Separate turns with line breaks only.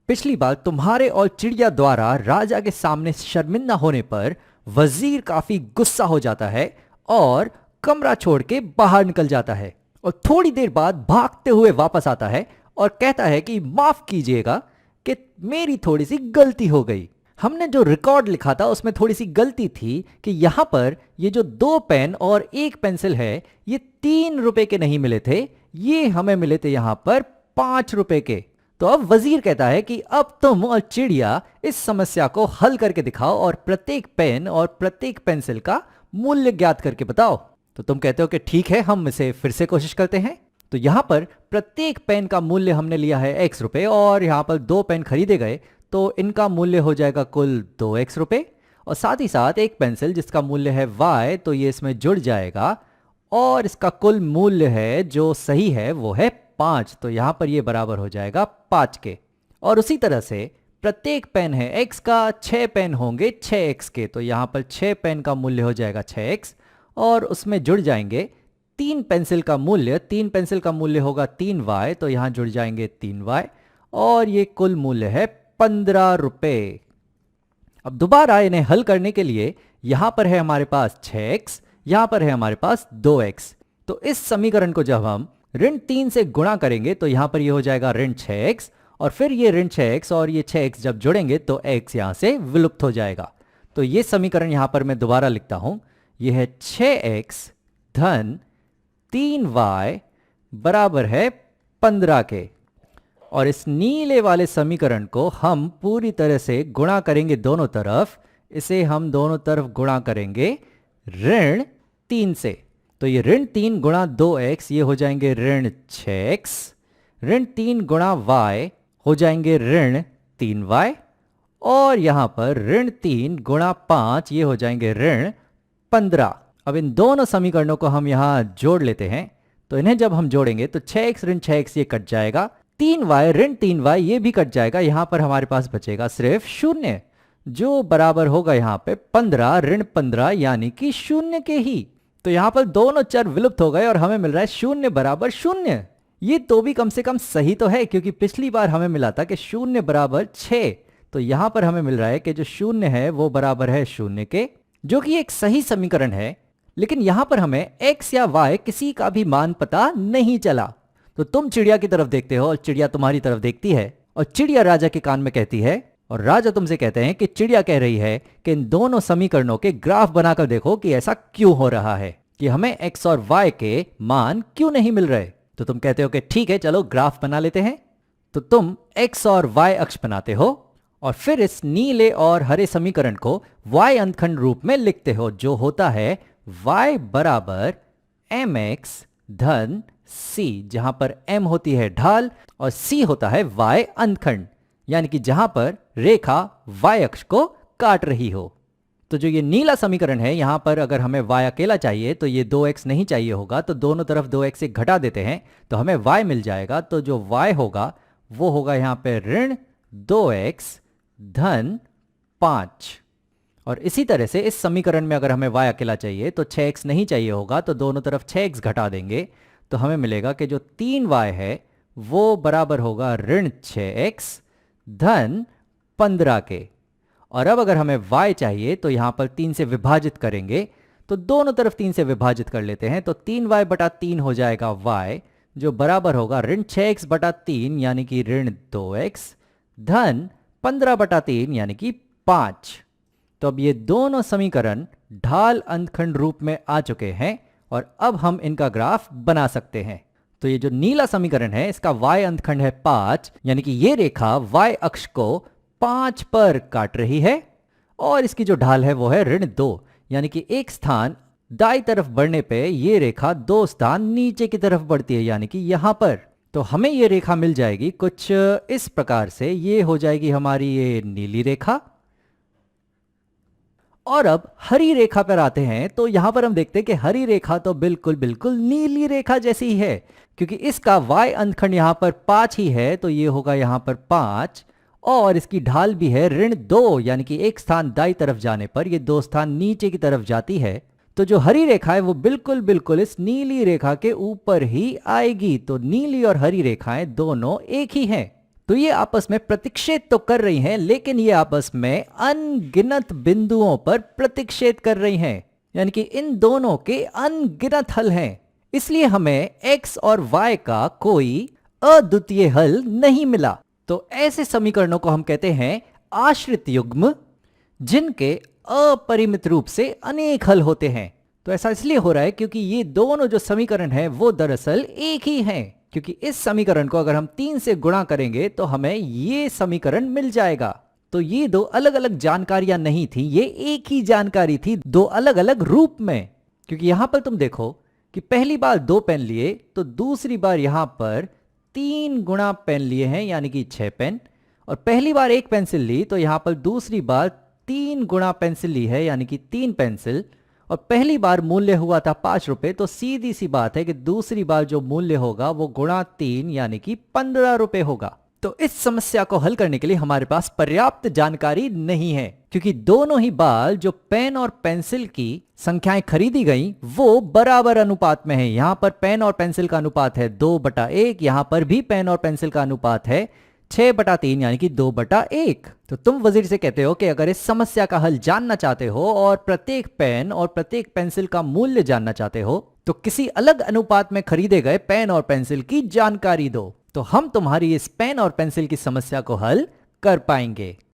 पिछली बार तुम्हारे और चिड़िया द्वारा राजा के सामने शर्मिंदा होने पर वजीर काफी गुस्सा हो जाता है और कमरा छोड़ के बाहर निकल जाता है और थोड़ी देर बाद भागते हुए वापस आता है और कहता है कि माफ कीजिएगा कि मेरी थोड़ी सी गलती हो गई। हमने जो रिकॉर्ड लिखा था उसमें थोड़ी सी गलती थी कि यहां पर ये जो 2 पेन और 1 पेंसिल है ये 3 रुपए के नहीं मिले थे, ये हमें मिले थे यहां पर 5 रुपए के। तो अब वजीर कहता है कि अब तुम और चिड़िया इस समस्या को हल करके दिखाओ और प्रत्येक पेन और प्रत्येक पेंसिल का मूल्य ज्ञात करके बताओ। तो तुम कहते हो कि ठीक है, हम इसे फिर से कोशिश करते हैं। तो यहां पर प्रत्येक पेन का मूल्य हमने लिया है x रुपए और यहां पर 2 पेन खरीदे गए तो इनका मूल्य हो जाएगा कुल 2x रुपए और साथ ही साथ एक पेंसिल जिसका मूल्य है y तो ये इसमें जुड़ जाएगा और इसका कुल मूल्य है जो सही है वो है 5, तो यहां पर ये बराबर हो जाएगा 5 के। और उसी तरह से प्रत्येक पेन है x का, 6 पेन होंगे 6x के, तो यहां पर 6 पेन का मूल्य हो जाएगा 6x और उसमें जुड़ जाएंगे 3 पेंसिल का मूल्य, 3 पेंसिल का मूल्य होगा 3y तो यहां जुड़ जाएंगे 3y और ये कुल मूल्य है 15 रुपए। अब दोबारा इन्हें हल करने के लिए यहां पर है हमारे पास 6x, यहां पर है हमारे पास 2x। तो इस समीकरण को जब हम ऋण 3 से गुणा करेंगे तो यहां पर ये हो जाएगा ऋण 6x और फिर ये ऋण 6x और ये 6x जब जुड़ेंगे तो x यहां से विलुप्त हो जाएगा। तो ये समीकरण यहां पर मैं दोबारा लिखता हूं, ये है 6x धन 3y बराबर है 15 के। और इस नीले वाले समीकरण को हम पूरी तरह से गुणा करेंगे दोनों तरफ, इसे हम दोनों तरफ गुणा करेंगे ऋण 3 से। तो ये ऋण 3 गुणा 2x ये हो जाएंगे ऋण 6x, ऋण 3 गुणा y हो जाएंगे ऋण 3y और यहां पर ऋण 3 गुणा 5 ये हो जाएंगे ऋण 15। अब इन दोनों समीकरणों को हम यहां जोड़ लेते हैं, तो इन्हें जब हम जोड़ेंगे तो 6x ऋण 6x ये कट जाएगा, 3y ऋण 3y ये भी कट जाएगा, यहां पर हमारे पास बचेगा सिर्फ 0 जो बराबर होगा यहां पे 15 ऋण 15 यानी कि 0 के ही। तो यहां पर दोनों चर विलुप्त हो गए और हमें मिल रहा है 0 बराबर 0। ये तो भी कम से कम सही तो है क्योंकि पिछली बार हमें मिला था कि 0 बराबर 6, तो यहां पर हमें मिल रहा है कि जो 0 है वो बराबर है 0 के, जो कि एक सही समीकरण है। लेकिन यहां पर हमें x या y किसी का भी मान पता नहीं चला। तो तुम चिड़िया की तरफ देखते हो और चिड़िया तुम्हारी तरफ देखती है और चिड़िया राजा के कान में कहती है और राजा तुमसे कहते हैं कि चिड़िया कह रही है कि इन दोनों समीकरणों के ग्राफ बनाकर देखो कि ऐसा क्यों हो रहा है, कि हमें x और y के मान क्यों नहीं मिल रहे। तो तुम कहते हो कि ठीक है चलो ग्राफ बना लेते हैं। तो तुम x और y अक्ष बनाते हो और फिर इस नीले और हरे समीकरण को y अंतखंड रूप में लिखते हो, जो होता है y बराबर mx धन c, जहां पर m होती है ढाल और c होता है y अंतखंड, यानी कि जहां पर रेखा y अक्ष को काट रही हो। तो जो ये नीला समीकरण है यहां पर अगर हमें y अकेला चाहिए तो ये 2x नहीं चाहिए होगा, तो दोनों तरफ 2x से घटा देते हैं तो हमें y मिल जाएगा। तो जो y होगा वो होगा यहां पे ऋण 2x धन 5। और इसी तरह से इस समीकरण में अगर हमें y अकेला चाहिए तो 6x नहीं चाहिए होगा, तो दोनों तरफ 6x घटा देंगे तो हमें मिलेगा कि जो 3y है वो बराबर होगा ऋण 6x धन 15 के। और अब अगर हमें y चाहिए तो यहां पर 3 से विभाजित करेंगे, तो दोनों तरफ 3 से विभाजित कर लेते हैं, तो 3y बटा 3 हो जाएगा y, जो बराबर होगा ऋण 6x बटा 3 यानी कि ऋण 2x धन 15 बटा 3 यानी कि 5। तो अब ये दोनों समीकरण ढाल अंतखंड रूप में आ चुके हैं और अब हम इनका ग्राफ बना सकते हैं। तो ये जो नीला समीकरण है इसका y अंतखंड है 5, यानी कि ये रेखा y अक्ष को 5 पर काट रही है और इसकी जो ढाल है वो है ऋण 2, यानी कि एक स्थान दाई तरफ बढ़ने पे ये रेखा 2 स्थान नीचे की तरफ बढ़ती है, यानी कि यहां पर। तो हमें ये रेखा मिल जाएगी कुछ इस प्रकार से, ये हो जाएगी हमारी ये नीली रेखा। और अब हरी रेखा पर आते हैं, तो यहां पर हम देखते हैं कि हरी रेखा तो बिल्कुल बिल्कुल नीली रेखा जैसी ही है, क्योंकि इसका y अंतखंड यहां पर 5 ही है, तो ये होगा यहां पर 5 और इसकी ढाल भी है ऋण 2, यानी कि एक स्थान दाई तरफ जाने पर ये 2 स्थान नीचे की तरफ जाती है। तो जो हरी रेखा है वो बिल्कुल बिल्कुल इस नीली रेखा के ऊपर ही आएगी। तो नीली और हरी रेखाएं दोनों एक ही हैं। तो ये आपस में प्रतिक्षेप तो कर रही हैं, लेकिन ये आपस में अनगिनत बिंदुओं पर प्रतिक्षेप कर रही हैं, यानी कि इन दोनों के अनगिनत हल हैं। इसलिए हमें x और y का कोई अद्वितीय हल नहीं मिला। तो ऐसे समीकरणों को हम कहते हैं आश्रित युग्म, जिनके अपरिमित रूप से अनेक हल होते हैं। तो ऐसा इसलिए हो रहा है क्योंकि ये दोनों जो समीकरण हैं वो दरअसल एक ही हैं, क्योंकि इस समीकरण को अगर हम 3 से गुणा करेंगे तो हमें ये समीकरण मिल जाएगा। तो ये दो अलग अलग जानकारियां नहीं थी, ये एक ही जानकारी थी, दो अलग अलग रूप में। क्योंकि यहां पर तुम देखो कि पहली बार 2 पेन लिए, तो दूसरी बार यहां पर 3 गुणा पेन लिए हैं, यानी कि 6 पेन। और पहली बार 1 पेंसिल ली, तो यहां पर दूसरी बार 3 गुणा पेंसिल ली है, यानी कि 3 पेंसिल। और पहली बार मूल्य हुआ था 5 रुपए, तो सीधी सी बात है कि दूसरी बार जो मूल्य होगा वो गुणा 3 यानी कि 15 रुपए होगा। तो इस समस्या को हल करने के लिए हमारे पास पर्याप्त जानकारी नहीं है, क्योंकि दोनों ही बार जो पेन और पेंसिल की संख्याएं खरीदी गई वो बराबर अनुपात में है। यहां पर पेन और पेंसिल का अनुपात है 2/1, यहां पर भी पेन और पेंसिल का अनुपात है 6/3 यानी कि 2/1। तो तुम वजीर से कहते हो कि अगर इस समस्या का हल जानना चाहते हो और प्रत्येक पेन और प्रत्येक पेंसिल का मूल्य जानना चाहते हो, तो किसी अलग अनुपात में खरीदे गए पेन और पेंसिल की जानकारी दो, तो हम तुम्हारी इस पेन और पेंसिल की समस्या को हल कर पाएंगे।